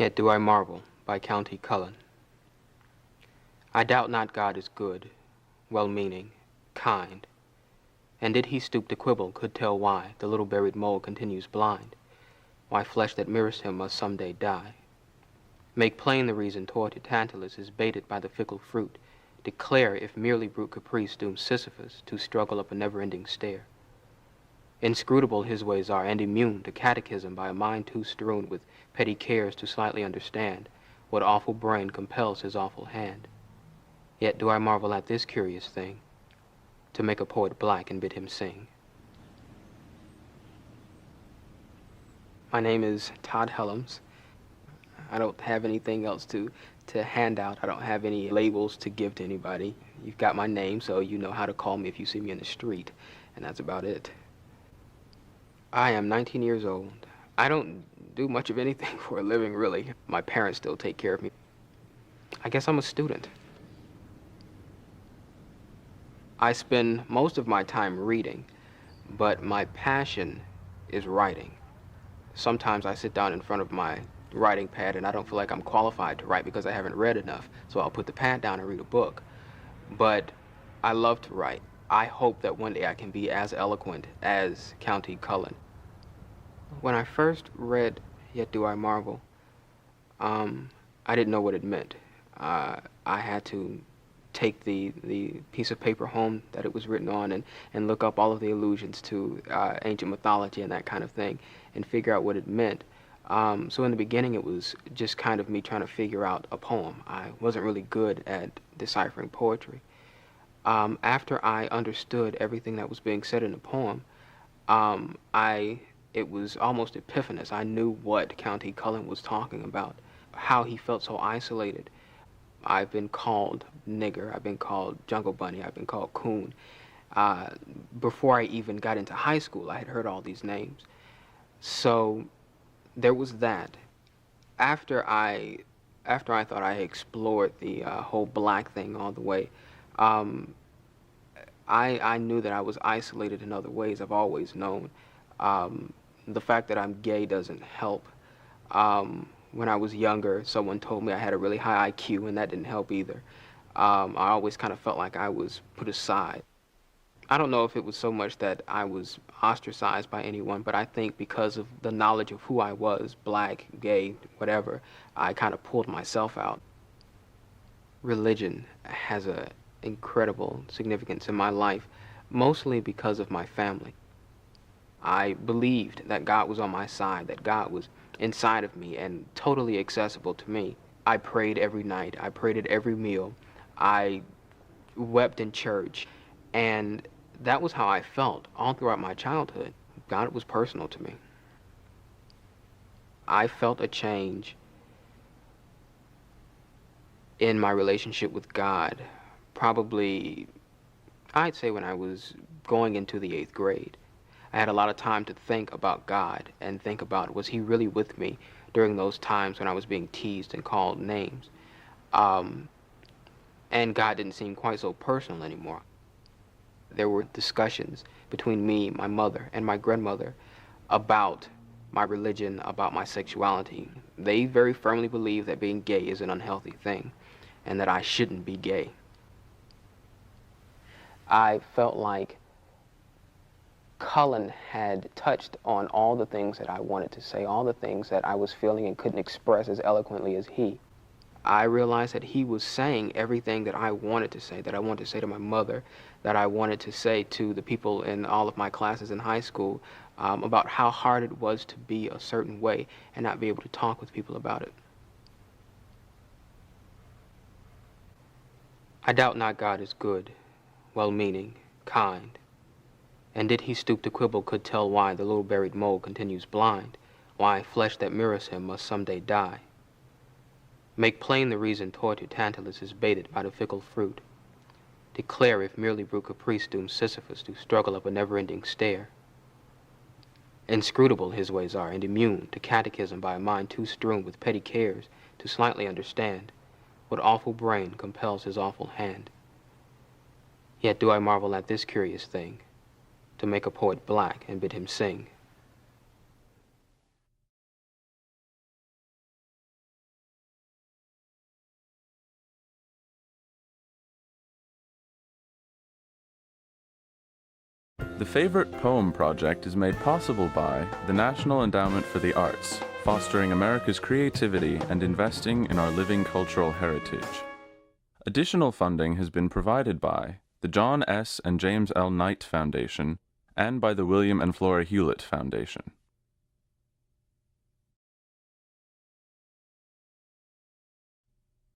Yet do I marvel, by Countee Cullen. I doubt not God is good, well-meaning, kind, and did he stoop to quibble, could tell why the little buried mole continues blind, why flesh that mirrors him must someday die. Make plain the reason toward to Tantalus is baited by the fickle fruit, declare if merely brute caprice dooms Sisyphus to struggle up a never-ending stair. Inscrutable his ways are, and immune to catechism by a mind too strewn with petty cares to slightly understand what awful brain compels his awful hand. Yet do I marvel at this curious thing, to make a poet black and bid him sing. My name is Todd Hellems. I don't have anything else to hand out. I don't have any labels to give to anybody. You've got my name, so you know how to call me if you see me in the street, and that's about it. I am 19 years old. I don't do much of anything for a living, really. My parents still take care of me. I guess I'm a student. I spend most of my time reading, but my passion is writing. Sometimes I sit down in front of my writing pad and I don't feel like I'm qualified to write because I haven't read enough, so I'll put the pad down and read a book. But I love to write. I hope that one day I can be as eloquent as Countee Cullen. When I first read Yet Do I Marvel, I didn't know what it meant. I had to take the piece of paper home that it was written on and look up all of the allusions to ancient mythology and that kind of thing and figure out what it meant. So in the beginning it was just kind of me trying to figure out a poem. I wasn't really good at deciphering poetry. After I understood everything that was being said in the poem, it was almost epiphanous. I knew what Countee Cullen was talking about, how he felt so isolated. I've been called nigger, I've been called jungle bunny, I've been called coon. Before I even got into high school, I had heard all these names. So there was that. After I thought I explored the whole black thing all the way, I knew that I was isolated in other ways. I've always known. The fact that I'm gay doesn't help. When I was younger, someone told me I had a really high IQ, and that didn't help either. I always kind of felt like I was put aside. I don't know if it was so much that I was ostracized by anyone, but I think because of the knowledge of who I was, black, gay, whatever, I kind of pulled myself out. Religion has an incredible significance in my life, mostly because of my family. I believed that God was on my side, that God was inside of me and totally accessible to me. I prayed every night. I prayed at every meal. I wept in church. And that was how I felt all throughout my childhood. God was personal to me. I felt a change in my relationship with God, probably, I'd say when I was going into the 8th grade. I had a lot of time to think about God and think about, was he really with me during those times when I was being teased and called names? And God didn't seem quite so personal anymore. There were discussions between me, my mother, and my grandmother about my religion, about my sexuality. They very firmly believed that being gay is an unhealthy thing and that I shouldn't be gay. I felt like Cullen had touched on all the things that I wanted to say, all the things that I was feeling and couldn't express as eloquently as he. I realized that he was saying everything that I wanted to say, that I wanted to say to my mother, that I wanted to say to the people in all of my classes in high school, about how hard it was to be a certain way and not be able to talk with people about it. I doubt not God is good, well-meaning, kind, and did he stoop to quibble, could tell why the little buried mole continues blind, why flesh that mirrors him must someday die. Make plain the reason toward to Tantalus is baited by the fickle fruit. Declare if merely brute caprice dooms Sisyphus to struggle up a never-ending stair. Inscrutable his ways are, and immune to catechism by a mind too strewn with petty cares to slightly understand what awful brain compels his awful hand. Yet do I marvel at this curious thing, to make a poet black and bid him sing. The Favorite Poem Project is made possible by the National Endowment for the Arts, fostering America's creativity and investing in our living cultural heritage. Additional funding has been provided by the John S. and James L. Knight Foundation and by the William and Flora Hewlett Foundation.